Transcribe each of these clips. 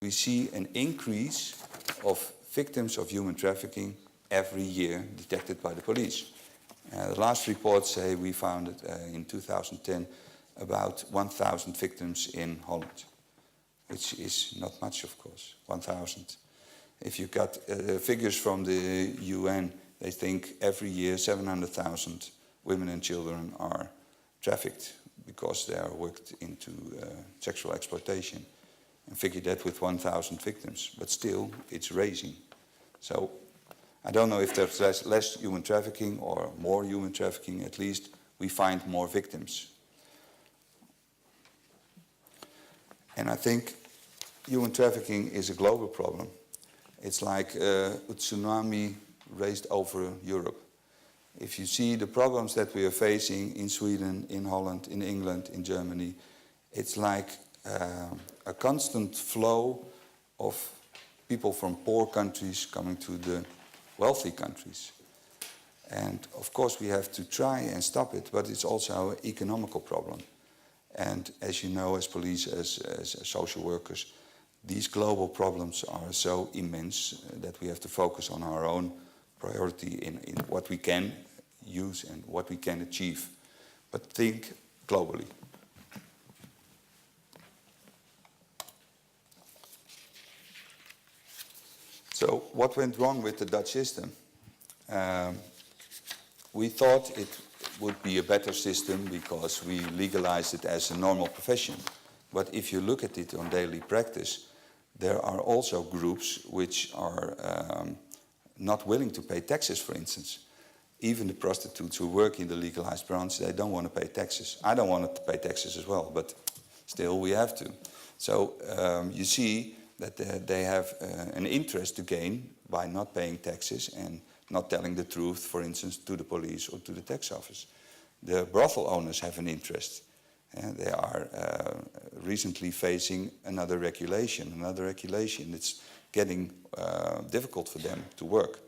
we see an increase of victims of human trafficking every year detected by the police. The last reports say we found in 2010 about 1,000 victims in Holland, which is not much, of course, 1,000. If you got figures from the UN, they think every year 700,000 women and children are trafficked because they are worked into sexual exploitation. And figure that with 1,000 victims, but still it's raising. So I don't know if there's less human trafficking or more human trafficking, at least we find more victims. And I think human trafficking is a global problem. It's like a tsunami raised over Europe. If you see the problems that we are facing in Sweden, in Holland, in England, in Germany, it's like a constant flow of people from poor countries coming to the wealthy countries. And of course we have to try and stop it, but it's also an economical problem. And as you know, as police, as social workers, these global problems are so immense that we have to focus on our own priority in what we can use and what we can achieve. But think globally. So what went wrong with the Dutch system? We thought it would be a better system because we legalized it as a normal profession. But if you look at it on daily practice, there are also groups which are not willing to pay taxes, for instance. Even the prostitutes who work in the legalized branch, they don't want to pay taxes. I don't want to pay taxes as well, but still we have to. So you see that they have an interest to gain by not paying taxes and not telling the truth, for instance, to the police or to the tax office. The brothel owners have an interest. They are recently facing another regulation. It's getting difficult for them to work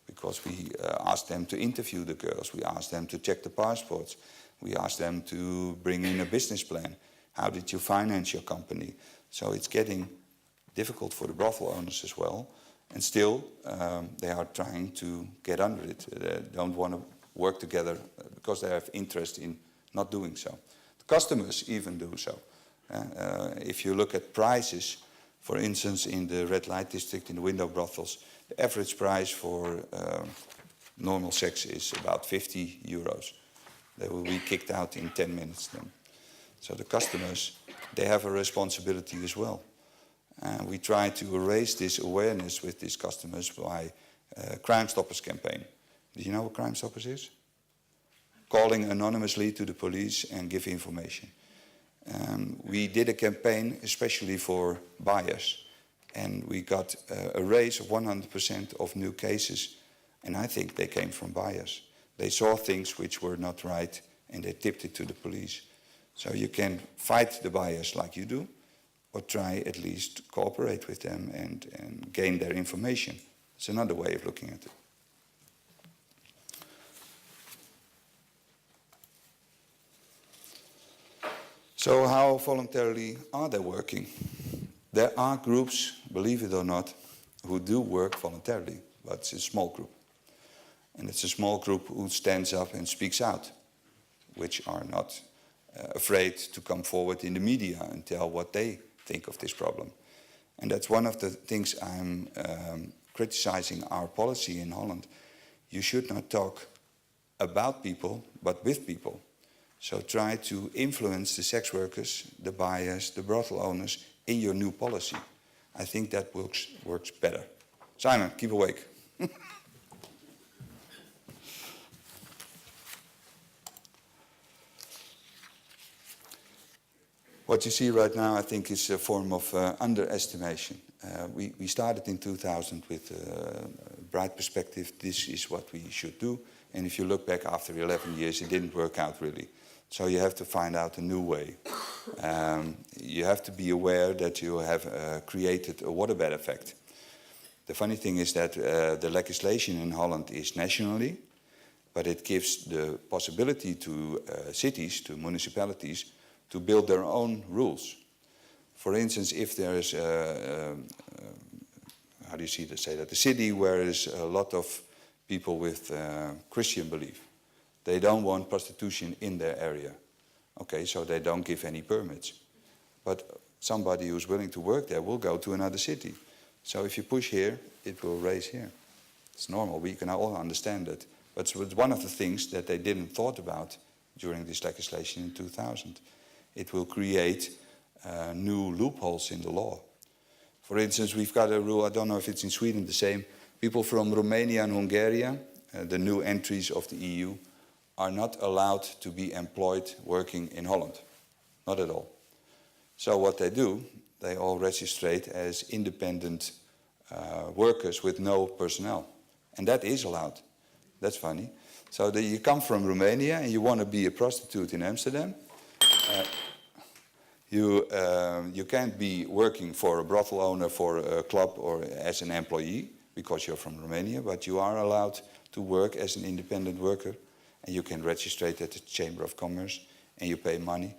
because we ask them to interview the girls, we ask them to check the passports, we ask them to bring in a business plan. How did you finance your company? So it's getting difficult for the brothel owners as well, and still they are trying to get under it. They don't want to work together because they have interest in not doing so. The customers even do so. If you look at prices, for instance, in the red light district, in the window brothels, the average price for normal sex is about 50 euros. They will be kicked out in 10 minutes then. So the customers, they have a responsibility as well. We try to raise this awareness with these customers by Crime Stoppers campaign. Do you know what Crime Stoppers is? Calling anonymously to the police and give information. We did a campaign especially for buyers, and we got a raise of 100% of new cases, and I think they came from buyers. They saw things which were not right and they tipped it to the police. So you can fight the buyers like you do, or try at least to cooperate with them and gain their information. It's another way of looking at it. So how voluntarily are they working? There are groups, believe it or not, who do work voluntarily, but it's a small group. And it's a small group who stands up and speaks out, which are not afraid to come forward in the media and tell what they think of this problem. And that's one of the things I'm criticizing our policy in Holland. You should not talk about people, but with people. So try to influence the sex workers, the buyers, the brothel owners in your new policy. I think that works better. Simon, keep awake. What you see right now, I think, is a form of underestimation. We started in 2000 with a bright perspective. This is what we should do. And if you look back after 11 years, it didn't work out really. So you have to find out a new way. You have to be aware that you have created a waterbed effect. The funny thing is that the legislation in Holland is nationally, but it gives the possibility to cities, to municipalities, to build their own rules. For instance, if there is how do you say that? A city where there's a lot of people with Christian belief. They don't want prostitution in their area. Okay, so they don't give any permits. But somebody who's willing to work there will go to another city. So if you push here, it will raise here. It's normal, we can all understand that. But it's one of the things that they didn't thought about during this legislation in 2000. It will create new loopholes in the law. For instance, we've got a rule, I don't know if it's in Sweden the same, people from Romania and Hungary, the new entries of the EU, are not allowed to be employed working in Holland. Not at all. So what they do, they all registrate as independent workers with no personnel. And that is allowed. That's funny. So you come from Romania and you want to be a prostitute in Amsterdam. You can't be working for a brothel owner, for a club, or as an employee, because you're from Romania, but you are allowed to work as an independent worker, and you can register at the Chamber of Commerce, and you pay money.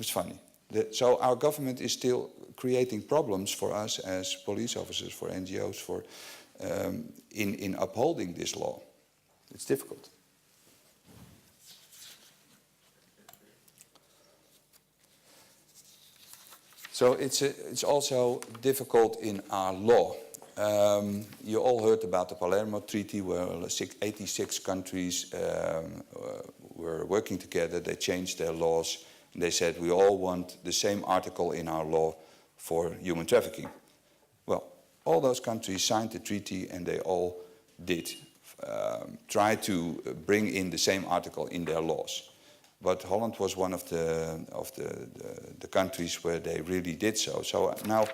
It's funny. So our government is still creating problems for us as police officers, for NGOs, for in upholding this law. It's difficult. So it's also difficult in our law. You all heard about the Palermo Treaty, where 86 countries were working together. They changed their laws, and they said we all want the same article in our law for human trafficking. Well, all those countries signed the treaty, and they all did try to bring in the same article in their laws. But Holland was one of the countries where they really did so. So now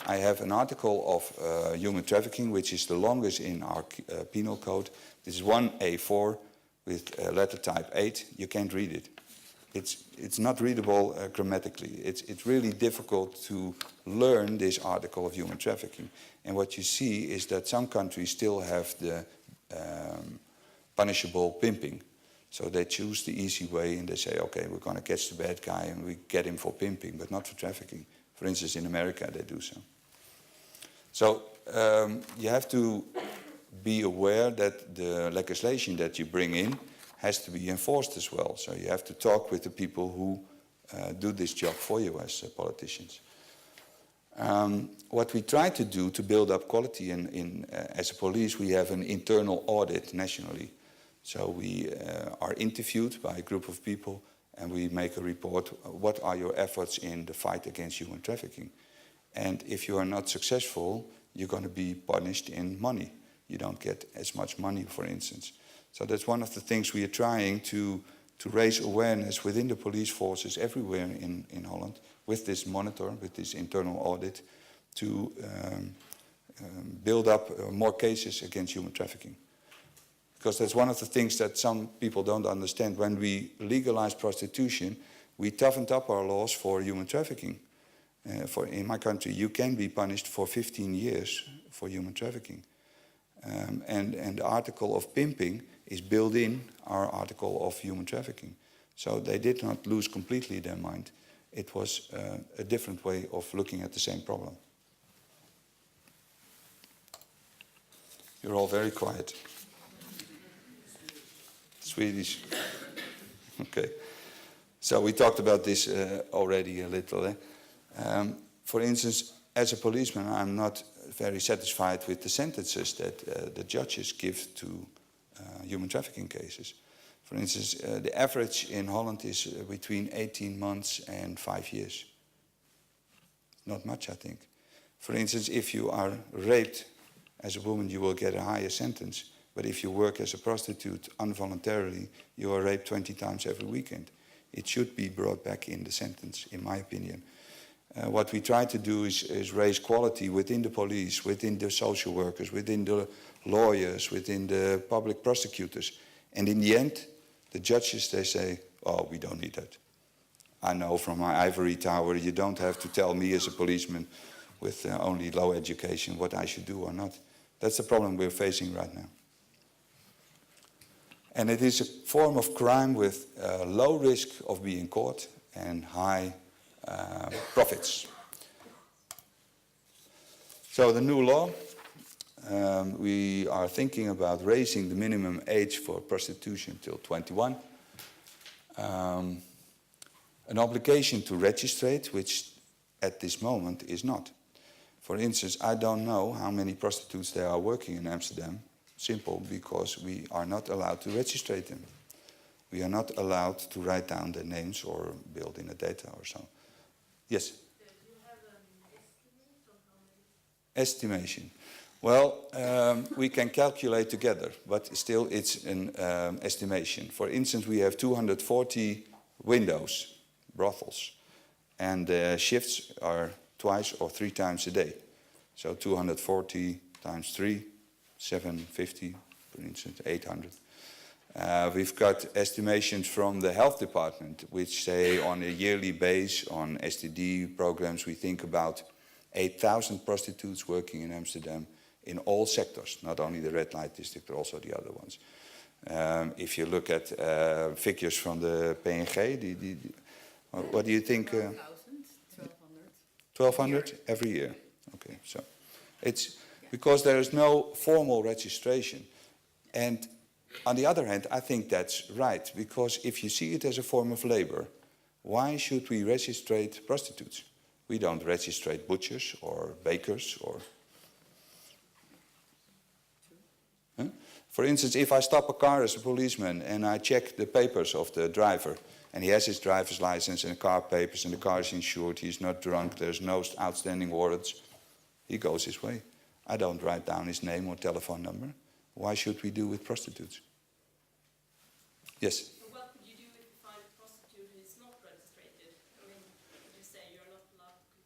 I have an article of human trafficking, which is the longest in our penal code. This is 1A4 with letter type 8. You can't read it. It's not readable grammatically. It's really difficult to learn this article of human trafficking. And what you see is that some countries still have the punishable pimping. So they choose the easy way and they say, okay, we're going to catch the bad guy and we get him for pimping, but not for trafficking. For instance, in America, they do so. So you have to be aware that the legislation that you bring in has to be enforced as well. So you have to talk with the people who do this job for you as politicians. What we try to do to build up quality as a police, we have an internal audit nationally. So we are interviewed by a group of people and we make a report. What are your efforts in the fight against human trafficking? And if you are not successful, you're going to be punished in money. You don't get as much money, for instance. So that's one of the things we are trying to raise awareness within the police forces everywhere in Holland with this monitor, with this internal audit, to build up more cases against human trafficking. Because that's one of the things that some people don't understand. When we legalized prostitution, we toughened up our laws for human trafficking. In my country, you can be punished for 15 years for human trafficking. And the article of pimping is built in our article of human trafficking. So they did not lose completely their mind. It was a different way of looking at the same problem. You're all very quiet. Swedish. Okay. So we talked about this already a little. For instance, as a policeman, I'm not very satisfied with the sentences that the judges give to human trafficking cases. For instance, the average in Holland is between 18 months and 5 years. Not much, I think. For instance, if you are raped as a woman, you will get a higher sentence. But if you work as a prostitute involuntarily, you are raped 20 times every weekend. It should be brought back in the sentence, in my opinion. What we try to do is raise quality within the police, within the social workers, within the lawyers, within the public prosecutors. And in the end, the judges, they say, oh, we don't need that. I know from my ivory tower, you don't have to tell me as a policeman with only low education what I should do or not. That's the problem we're facing right now. And it is a form of crime with low risk of being caught and high profits. So the new law, we are thinking about raising the minimum age for prostitution till 21. An obligation to registrate, which at this moment is not. For instance, I don't know how many prostitutes there are working in Amsterdam. Simple, because we are not allowed to register them. We are not allowed to write down their names or build in a data or so. Yes? Do you have an estimate on how many? Estimation. Well, we can calculate together, but still it's an estimation. For instance, we have 240 windows, brothels, and the shifts are twice or 3 times a day. So 240 times 3, 750, for instance, 800. We've got estimations from the health department, which say on a yearly base on STD programs, we think about 8,000 prostitutes working in Amsterdam in all sectors, not only the red light district, but also the other ones. If you look at figures from the PNG, what do you think? 1,200. 1,200 every year. Okay, so it's because there is no formal registration. And on the other hand, I think that's right, because if you see it as a form of labor, why should we registrate prostitutes? We don't registrate butchers or bakers or... Huh? For instance, if I stop a car as a policeman and I check the papers of the driver, and he has his driver's license and car papers and the car is insured, he's not drunk, there's no outstanding warrants, he goes his way. I don't write down his name or telephone number. Why should we do with prostitutes? Yes? So what would you do if you find a prostitute who is not registered? I mean, would you say you're not allowed to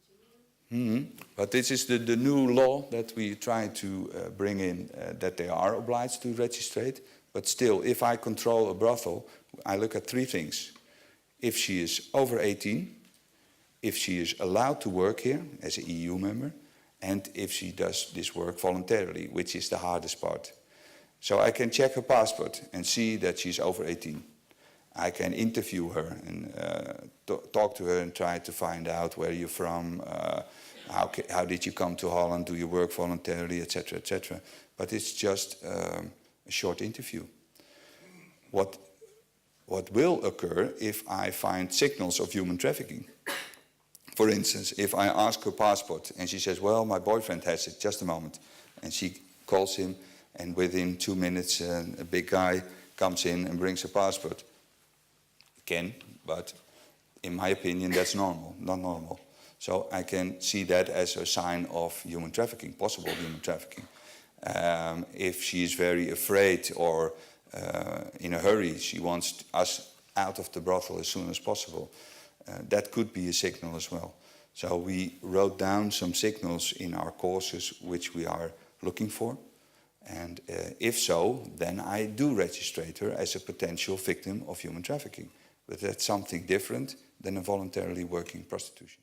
continue? But this is the new law that we try to bring in, that they are obliged to register. But still, if I control a brothel, I look at 3 things. If she is over 18, if she is allowed to work here as an EU member, and if she does this work voluntarily, which is the hardest part. So I can check her passport and see that she's over 18. I can interview her and talk to her and try to find out where you're from, how did you come to Holland, do you work voluntarily, etc., etc. But it's just a short interview. What will occur if I find signals of human trafficking? For instance, if I ask her passport and she says, well, my boyfriend has it, just a moment. And she calls him, and within 2 minutes, a big guy comes in and brings her passport. Can, but in my opinion, that's normal, not normal. So I can see that as a sign of human trafficking, possible human trafficking. If she is very afraid or in a hurry, she wants us out of the brothel as soon as possible, that could be a signal as well. So we wrote down some signals in our courses which we are looking for. And if so, then I do register her as a potential victim of human trafficking. But that's something different than a voluntarily working prostitution.